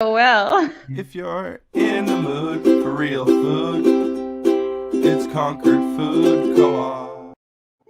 Well. If you're in the mood for real food, it's Concord Food Co-op.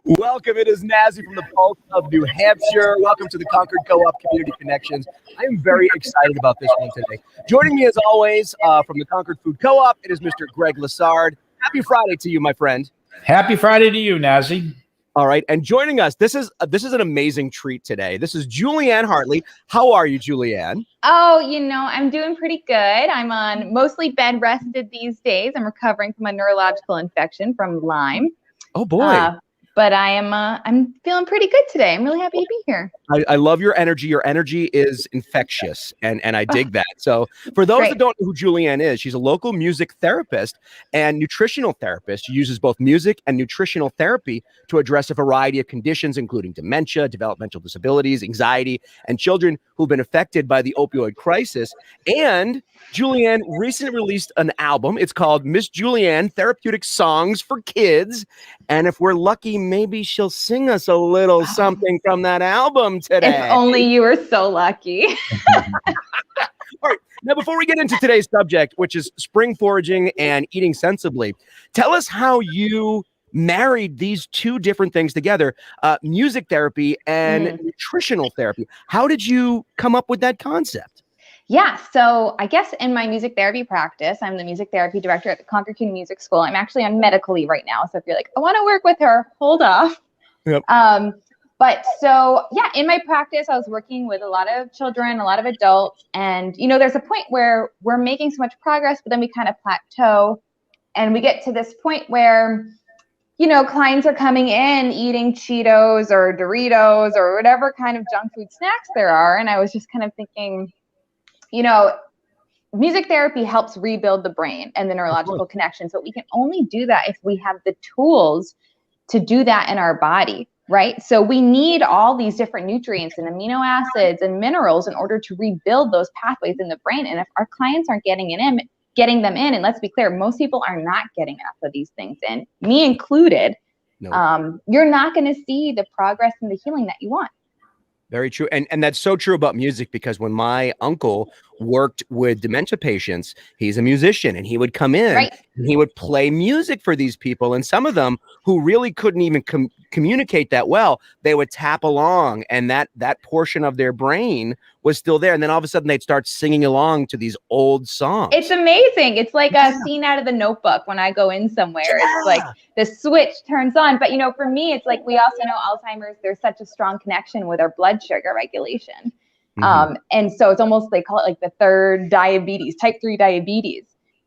Welcome, it is Nazzy from the Pulse of New Hampshire. Welcome to the Concord Co-op Community Connections. I am very excited about this one today. Joining me as always from the Concord Food Co-op, it is Mr. Greg Lessard. Happy Friday to you, my friend. Happy Friday to you, Nazzy. All right, and joining us, this is an amazing treat today. This is Julieann Hartley. How are you, Julieann? Oh, I'm doing pretty good. I'm on mostly bed rested these days. I'm recovering from a neurological infection from Lyme. Oh boy. But I'm feeling pretty good today. I'm really happy to be here. I love your energy. Your energy is infectious, and I dig that. So for those that don't know who Julieann is, she's a local music therapist and nutritional therapist. She uses both music and nutritional therapy to address a variety of conditions, including dementia, developmental disabilities, anxiety, and children who've been affected by the opioid crisis. And Julieann recently released an album. It's called Miss Julieann Therapeutic Songs for Kids. And if we're lucky, maybe she'll sing us a little something from that album today. If only you were so lucky. All right. Now, before we get into today's subject, which is spring foraging and eating sensibly, tell us how you married these two different things together, music therapy and nutritional therapy. How did you come up with that concept? Yeah, so I guess in my music therapy practice, I'm the music therapy director at the Concord Community Music School. I'm actually on medical leave right now. So if you're like, I want to work with her, hold off. Yep. But so, yeah, in my practice, I was working with a lot of children, a lot of adults. And, there's a point where we're making so much progress, but then we kind of plateau. And we get to this point where, clients are coming in eating Cheetos or Doritos or whatever kind of junk food snacks there are. And I was just kind of thinking, music therapy helps rebuild the brain and the neurological connections, but we can only do that if we have the tools to do that in our body, right? So we need all these different nutrients and amino acids and minerals in order to rebuild those pathways in the brain. And if our clients aren't getting them in, and let's be clear, most people are not getting enough of these things in, me included, you're not going to see the progress and the healing that you want. Very true. And that's so true about music, because when my uncle worked with dementia patients, he's a musician, and he would come in and he would play music for these people. And some of them who really couldn't even communicate that well, they would tap along, and that portion of their brain was still there. And then all of a sudden they'd start singing along to these old songs. It's amazing. It's like a scene out of The Notebook when I go in somewhere. It's like the switch turns on. But, for me, it's like we also know Alzheimer's, there's such a strong connection with our blood sugar regulation. And so it's almost, they call it like the third diabetes, type 3 diabetes.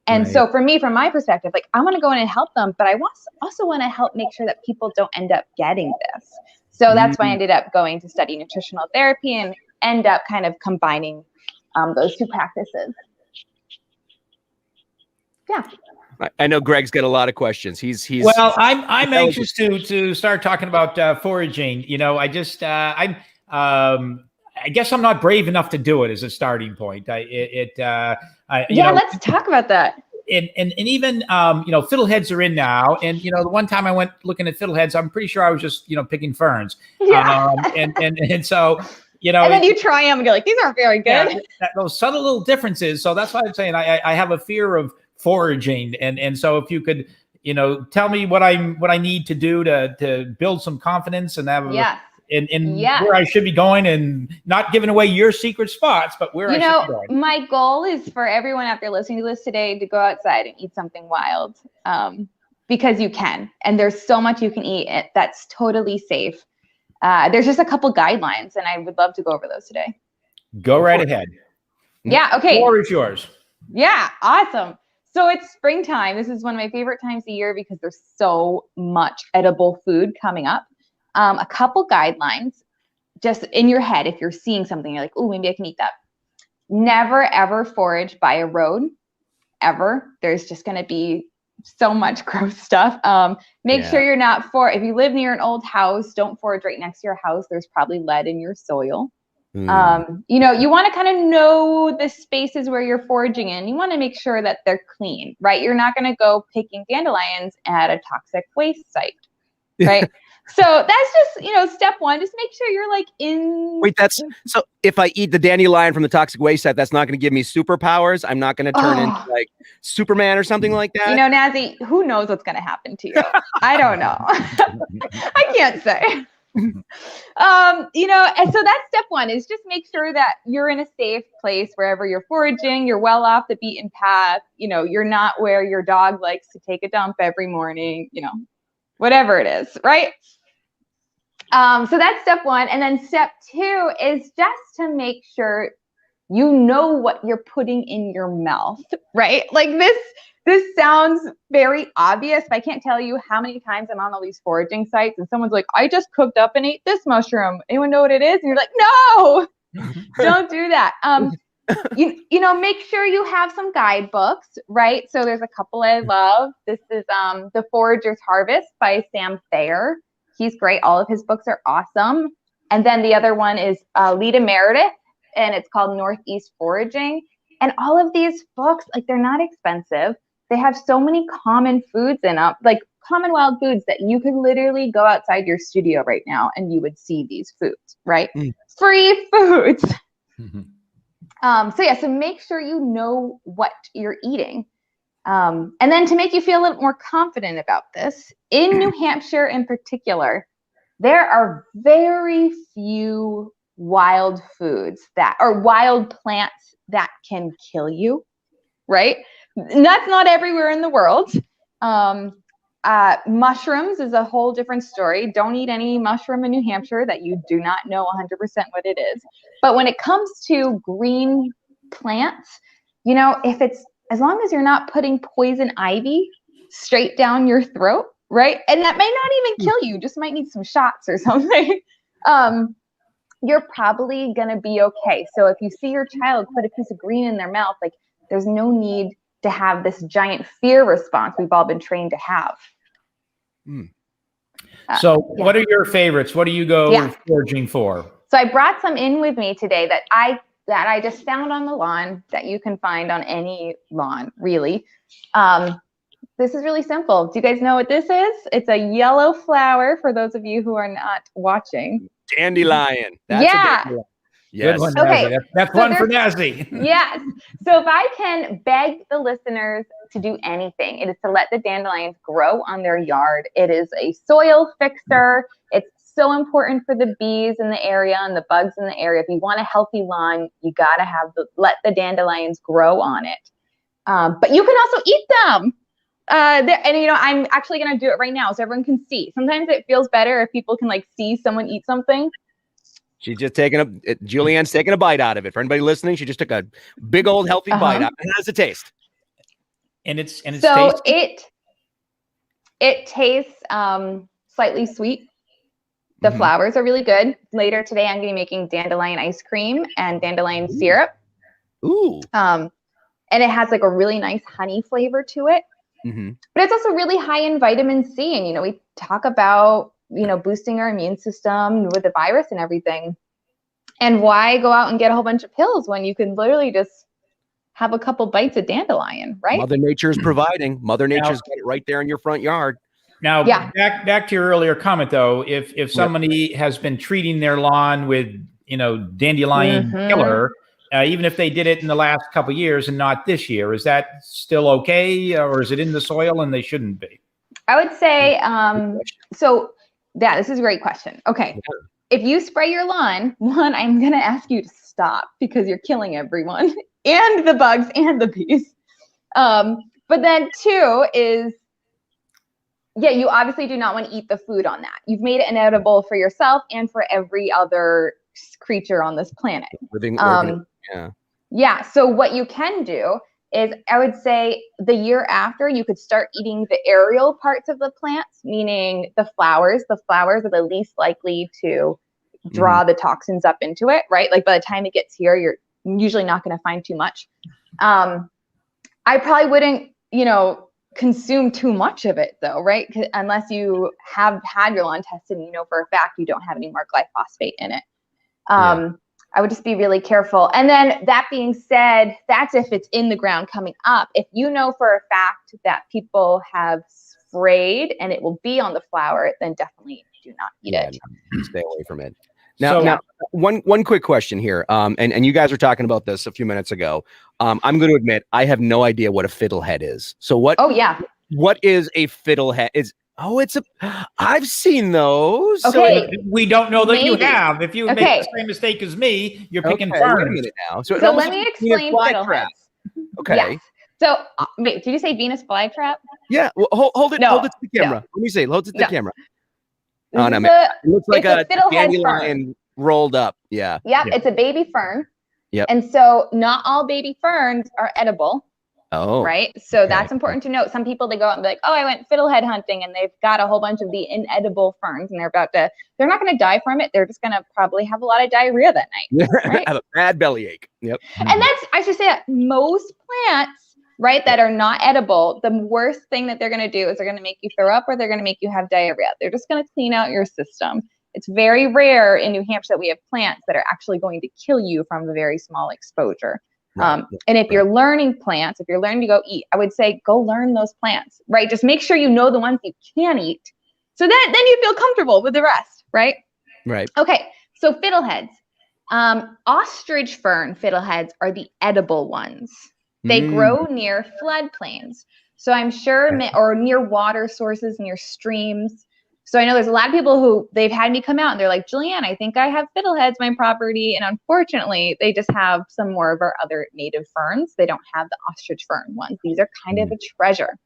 And so for me, from my perspective, like I want to go in and help them, but I also want to help make sure that people don't end up getting this. So that's why I ended up going to study nutritional therapy and end up kind of combining those two practices. Yeah. I know Greg's got a lot of questions. He's well, I'm anxious to start talking about foraging. I guess I'm not brave enough to do it as a starting point. Let's talk about that. And even Fiddleheads are in now. And the one time I went looking at Fiddleheads, I'm pretty sure I was just picking ferns. Yeah. And so and then you try them and you're like, these aren't very good. Yeah, those subtle little differences. So that's why I'm saying I have a fear of foraging. And so if you could tell me what I need to do to build some confidence and have where I should be going, and not giving away your secret spots, but where I should be going. My goal is for everyone out there listening to this today to go outside and eat something wild, because you can, and there's so much you can eat that's totally safe. There's just a couple guidelines, and I would love to go over those today. Go right ahead. Yeah. Okay. The floor is yours. Yeah. Awesome. So it's springtime. This is one of my favorite times of year because there's so much edible food coming up. A couple guidelines just in your head. If you're seeing something, you're like, oh, maybe I can eat that. Never, ever forage by a road, ever. There's just going to be so much gross stuff. Make sure you're not if you live near an old house, don't forage right next to your house. There's probably lead in your soil. You want to kind of know the spaces where you're foraging in. You want to make sure that they're clean, right? You're not going to go picking dandelions at a toxic waste site, right? So that's just, step one. Just make sure you're like in. Wait, so if I eat the dandelion from the toxic waste set, that's not going to give me superpowers. I'm not going to turn into like Superman or something like that. Nazzy, who knows what's going to happen to you? I don't know. I can't say. And so that's step one, is just make sure that you're in a safe place wherever you're foraging. You're well off the beaten path. You're not where your dog likes to take a dump every morning, whatever it is, right? So that's step one. And then step two is just to make sure you know what you're putting in your mouth, right? Like this sounds very obvious, but I can't tell you how many times I'm on all these foraging sites and someone's like, I just cooked up and ate this mushroom. Anyone know what it is? And you're like, no, don't do that. Make sure you have some guidebooks, right? So there's a couple I love. This is The Forager's Harvest by Sam Thayer. He's great. All of his books are awesome. And then the other one is Lita Meredith, and it's called Northeast Foraging. And all of these books, like, they're not expensive. They have so many common foods in them, like common wild foods, that you could literally go outside your studio right now and you would see these foods, right? Free foods. So make sure you know what you're eating. And then to make you feel a little more confident about this, in New Hampshire in particular, there are very few wild foods wild plants that can kill you, right? And that's not everywhere in the world. Mushrooms is a whole different story. Don't eat any mushroom in New Hampshire that you do not know 100% what it is. But when it comes to green plants, as long as you're not putting poison ivy straight down your throat, right? And that may not even kill you, just might need some shots or something. You're probably going to be okay. So if you see your child put a piece of green in their mouth, like, there's no need to have this giant fear response we've all been trained to have. So what are your favorites? What do you go foraging for? So I brought some in with me today that I just found on the lawn, that you can find on any lawn, really. This is really simple. Do you guys know what this is? It's a yellow flower, for those of you who are not watching. Dandelion. That's a dandelion. Yes. Good one, okay. That's one for Nazzy. Yes. So if I can beg the listeners to do anything, it is to let the dandelions grow on their yard. It is a soil fixer. It's so important for the bees in the area and the bugs in the area. If you want a healthy lawn, you got to let the dandelions grow on it. But you can also eat them. I'm actually going to do it right now so everyone can see. Sometimes it feels better if people can see someone eat something. She's just Julieann's taking a bite out of it. For anybody listening, she just took a big old healthy bite out. How does it taste? And it's so tasty? it tastes slightly sweet. The flowers are really good. Later today, I'm going to be making dandelion ice cream and dandelion syrup. Ooh. And it has a really nice honey flavor to it. But it's also really high in vitamin C. And, we talk about, boosting our immune system with the virus and everything. And why go out and get a whole bunch of pills when you can literally just have a couple bites of dandelion, right? Mother Nature is providing. Mother Nature's got it right there in your front yard. Now, back to your earlier comment, though, if somebody has been treating their lawn with, Dandelion Killer, even if they did it in the last couple of years and not this year, is that still okay? Or is it in the soil and they shouldn't be? I would say, this is a great question. Okay. Yeah. If you spray your lawn, one, I'm going to ask you to stop because you're killing everyone and the bugs and the bees. But then two is, you obviously do not want to eat the food on that. You've made it inedible for yourself and for every other creature on this planet. So what you can do is, I would say, the year after, you could start eating the aerial parts of the plants, meaning the flowers. The flowers are the least likely to draw the toxins up into it, right? By the time it gets here, you're usually not going to find too much. I probably wouldn't, consume too much of it though, right? Unless you have had your lawn tested and for a fact you don't have any more glyphosate in it. I would just be really careful. And then that being said, that's if it's in the ground coming up. If you know for a fact that people have sprayed and it will be on the flower, then definitely do not eat it. Stay away from it. Now, one quick question here. And you guys were talking about this a few minutes ago. I'm going to admit I have no idea what a fiddlehead is. So what? Oh yeah. What is a fiddlehead? I've seen those. Okay. So we don't know that you have. If you make the same mistake as me, you're picking ferns. Wait a minute now. So let me explain fiddleheads. Okay. Yes. So wait, did you say Venus flytrap? Yeah. Well, hold it to the camera. Let me see. Hold it to the camera. Oh no, man. It looks like a dandelion rolled up. Yeah. Yep. It's a baby fern. Yep. And so not all baby ferns are edible. Oh. Right. So that's important to note. Some people, they go out and be like, oh, I went fiddlehead hunting and they've got a whole bunch of the inedible ferns and they're not going to die from it. They're just going to probably have a lot of diarrhea that night. Right? Have a bad bellyache. Yep. And I should say that most plants, right, that are not edible, the worst thing that they're going to do is they're going to make you throw up or they're going to make you have diarrhea. They're just going to clean out your system. It's very rare in New Hampshire that we have plants that are actually going to kill you from a very small exposure. And if you're learning plants, if you're learning to go eat, I would say go learn those plants, right? Just make sure you know the ones you can eat so that then you feel comfortable with the rest, right? Right. Okay. So fiddleheads, ostrich fern fiddleheads are the edible ones. They grow near floodplains. So I'm sure, or near water sources, near streams. So I know there's a lot of people who they've had me come out and they're like, Julieann, I think I have fiddleheads on my property. And unfortunately, they just have some more of our other native ferns. They don't have the ostrich fern ones. These are kind of a treasure.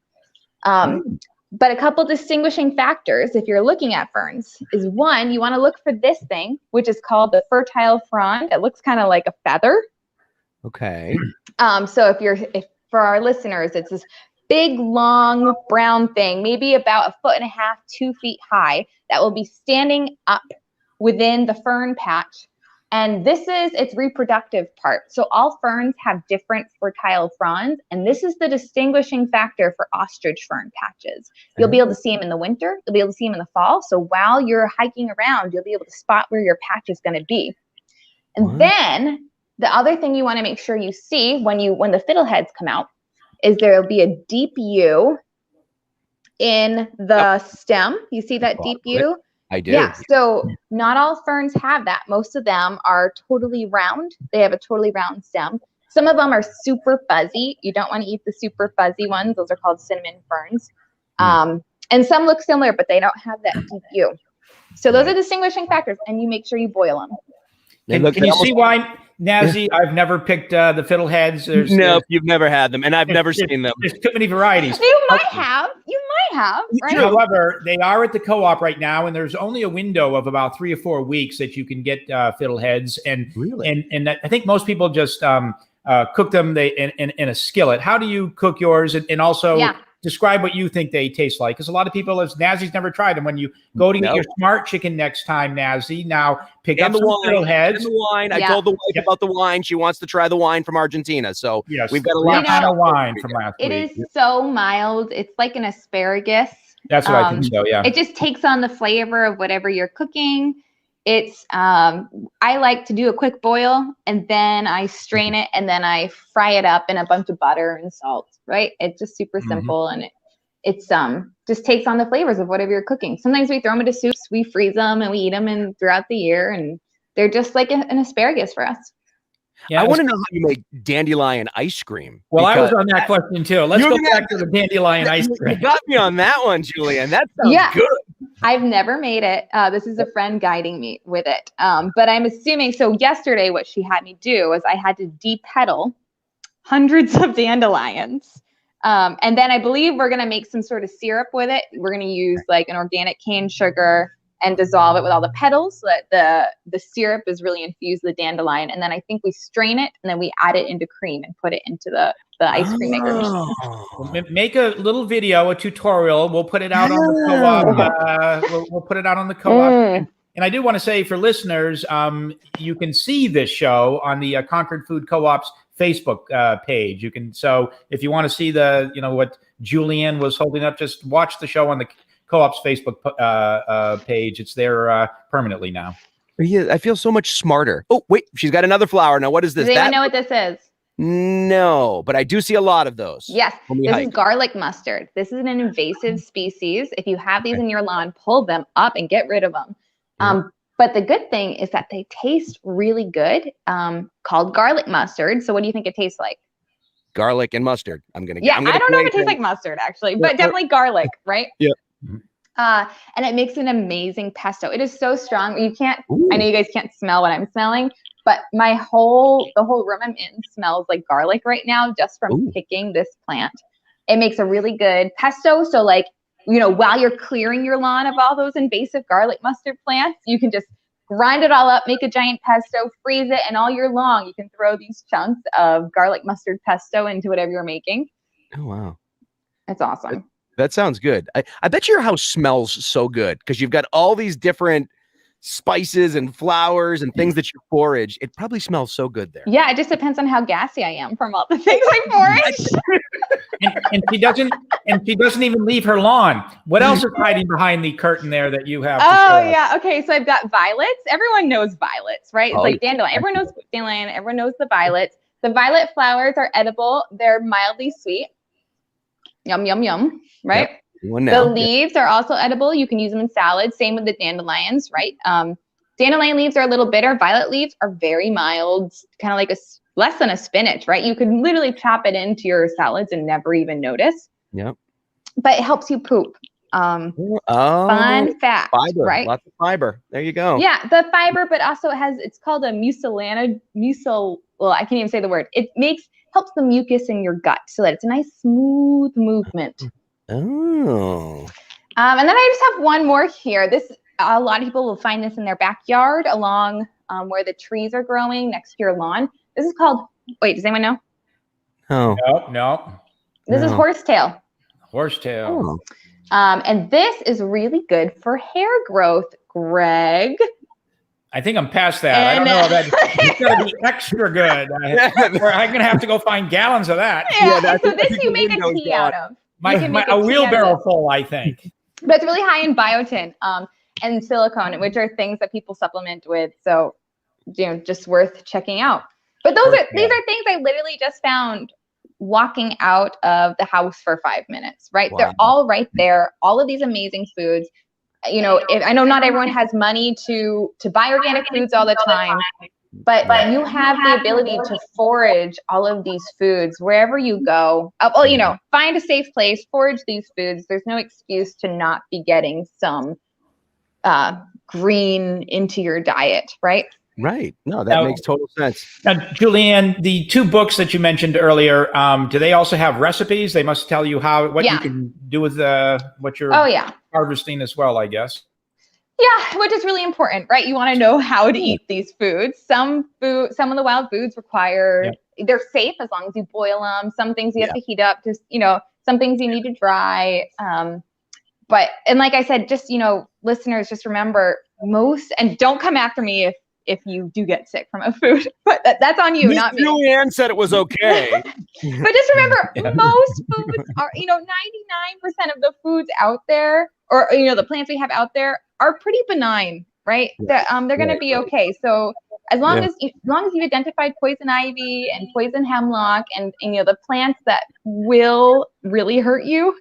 But a couple distinguishing factors, if you're looking at ferns, is one, you want to look for this thing, which is called the fertile frond. It looks kind of like a feather. Okay. So if for our listeners, it's this big, long, brown thing, maybe about 1.5 feet, 2 feet high, that will be standing up within the fern patch. And this is its reproductive part. So all ferns have different fertile fronds, and this is the distinguishing factor for ostrich fern patches. You'll be able to see them in the winter, you'll be able to see them in the fall. So while you're hiking around, you'll be able to spot where your patch is going to be. And then the other thing you want to make sure you see when the fiddleheads come out is there will be a deep U in the stem. You see that deep U? I do. Yeah. So not all ferns have that. Most of them are totally round. They have a totally round stem. Some of them are super fuzzy. You don't want to eat the super fuzzy ones. Those are called cinnamon ferns. And some look similar, but they don't have that deep U. So those are distinguishing factors, and you make sure you boil them. Can you see why, Nazzy, I've never picked the fiddleheads? Nope, you've never had them, and I've never seen them. There's too many varieties. You might have, right? However, they are at the co-op right now, and there's only a window of about 3 or 4 weeks that you can get fiddleheads. And really? and I think most people just cook them in a skillet. How do you cook yours? And also describe what you think they taste like. Because a lot of people, as Nazzy's never tried them. When you go to get your smart chicken next time, Nazzy, now pick up some fiddleheads. The wine. I told the wife about the wine. She wants to try the wine from Argentina. So we've got a lot of wine from last week. It is so mild. It's like an asparagus. That's what I think so, yeah. It just takes on the flavor of whatever you're cooking. It's I like to do a quick boil and then I strain it and then I fry it up in a bunch of butter and salt, right? It's just super simple and it's just takes on the flavors of whatever you're cooking. Sometimes we throw them into soups, we freeze them and we eat them throughout the year, and they're just like an asparagus for us. Yeah, I want to know how you make dandelion ice cream. Well, I was on that question too. Let's go back to the dandelion ice cream. You got me on that one, Julieann. That sounds good. I've never made it. This is a friend guiding me with it. But I'm assuming, so yesterday what she had me do was I had to de-petal hundreds of dandelions. And then I believe we're going to make some sort of syrup with it. We're going to use like an organic cane sugar and dissolve it with all the petals so that the syrup is really infused with the dandelion. And then I think we strain it and then we add it into cream and put it into the ice cream maker machine. We'll make a little video, a tutorial. We'll put it out on the co-op. We'll put it out on the co-op. And I do want to say for listeners, you can see this show on the Concord Food Co-op's Facebook page. You can, so if you want to see what Julieann was holding up, just watch the show on the Co-op's Facebook page. It's there permanently now. Yeah, I feel so much smarter. Oh, wait, she's got another flower. Now, what is this? Does anyone know what this is? No, but I do see a lot of those. Yes, this is garlic mustard. This is an invasive species. If you have these in your lawn, pull them up and get rid of them. But the good thing is that they taste really good, called garlic mustard. So what do you think it tastes like? Garlic and mustard. I don't know if it tastes like mustard, actually, but definitely garlic, right? Yeah. And it makes an amazing pesto. It is so strong. You can't, I know you guys can't smell what I'm smelling, but the whole room I'm in smells like garlic right now, just from picking this plant. It makes a really good pesto. So like, while you're clearing your lawn of all those invasive garlic mustard plants, you can just grind it all up, make a giant pesto, freeze it, and all year long, you can throw these chunks of garlic mustard pesto into whatever you're making. Oh, wow. It's awesome. That sounds good. I bet your house smells so good because you've got all these different spices and flowers and things that you forage. It probably smells so good there. Yeah, it just depends on how gassy I am from all the things I forage. and she doesn't even leave her lawn. What else is hiding behind the curtain there that you have? Yeah. Okay. So I've got violets. Everyone knows violets, right? It's like dandelion. Everyone knows dandelion. Everyone knows the violets. The violet flowers are edible. They're mildly sweet. Yum, yum, yum. Right? Yep. The leaves are also edible. You can use them in salads. Same with the dandelions, right? Dandelion leaves are a little bitter. Violet leaves are very mild, kind of like less than a spinach, right? You could literally chop it into your salads and never even notice. Yep. But it helps you poop. Fun fact, fiber, right? Lots of fiber. There you go. Yeah, the fiber, but also it's called a well, I can't even say the word. It helps the mucus in your gut so that it's a nice smooth movement. Oh. And then I just have one more here. A lot of people will find this in their backyard along where the trees are growing next to your lawn. This is called, wait, does anyone know? Oh. No. This is horsetail. Horsetail. Oh. And this is really good for hair growth, Greg. I think I'm past that. I don't know that it's going to be extra good. I'm going to have to go find gallons of that. Yeah, so this you make a tea out of. A wheelbarrow full, I think. But it's really high in biotin and silicone, which are things that people supplement with. So, just worth checking out. But these are things I literally just found walking out of the house for 5 minutes, right? Wow. They're all right there. All of these amazing foods. I know not everyone has money to buy organic foods all the time, but you have the ability to forage all of these foods wherever you go. Find a safe place, forage these foods. There's no excuse to not be getting some green into your diet, right? Right. No, that makes total sense. Now, Julieann, the 2 books that you mentioned earlier, do they also have recipes? They must tell you what you can do with what you're harvesting as well, I guess. Yeah, which is really important, right? You want to know how to eat these foods. Some of the wild foods require, they're safe as long as you boil them. Some things you have to heat up, just, some things you need to dry. And like I said, just, listeners, just remember and don't come after me if you do get sick from a food, but that's on you, not me. Julieann said it was okay. But just remember, most foods are, 99% of the foods out there, or, the plants we have out there are pretty benign, right? They're going to be okay. So as long as you've identified poison ivy and poison hemlock and the plants that will really hurt you,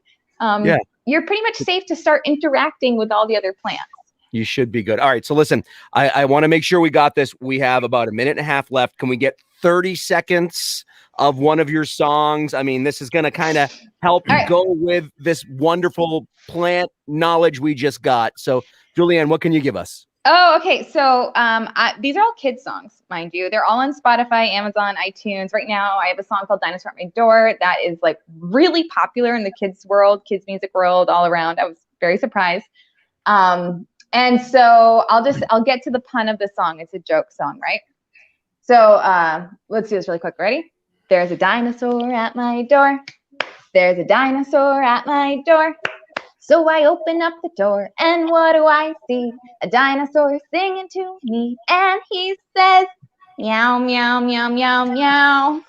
you're pretty much safe to start interacting with all the other plants. You should be good. All right. So listen, I want to make sure we got this. We have about 1.5 minutes left. Can we get 30 seconds of one of your songs? I mean, this is going to kind of help you go with this wonderful plant knowledge we just got. So Julieann, what can you give us? Oh, okay. So these are all kids songs, mind you. They're all on Spotify, Amazon, iTunes. Right now, I have a song called Dinosaur at My Door that is like really popular in the kids world, kids music world, all around. I was very surprised. And so I'll get to the pun of the song. It's a joke song, right? So let's do this really quick. Ready? There's a dinosaur at my door. There's a dinosaur at my door. So I open up the door and what do I see? A dinosaur singing to me. And he says, meow, meow, meow, meow, meow.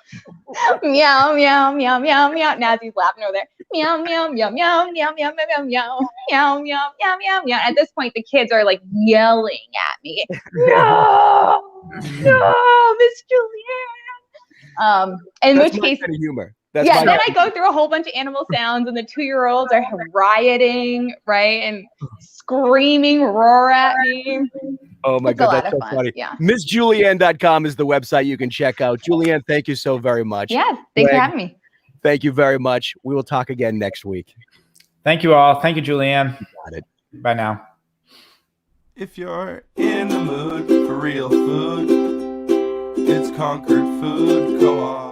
Meow, meow, meow, meow, meow. Nazzy's laughing over there. Meow, meow, meow, meow, meow, meow, meow, meow, meow, meow, meow, meow, meow, meow. At this point, the kids are like yelling at me. No, Miss Julieann. In That's which my case, kind of humor. then I go through a whole bunch of animal sounds, and the 2-year-olds are rioting, right, and screaming, roar at me. Oh my God, that's so funny. Yeah. MissJulieann.com is the website you can check out. Julieann, thank you so very much. Yeah, thanks for having me. Thank you very much. We will talk again next week. Thank you all. Thank you, Julieann. You got it. Bye now. If you're in the mood for real food, it's Concord Food Co-op.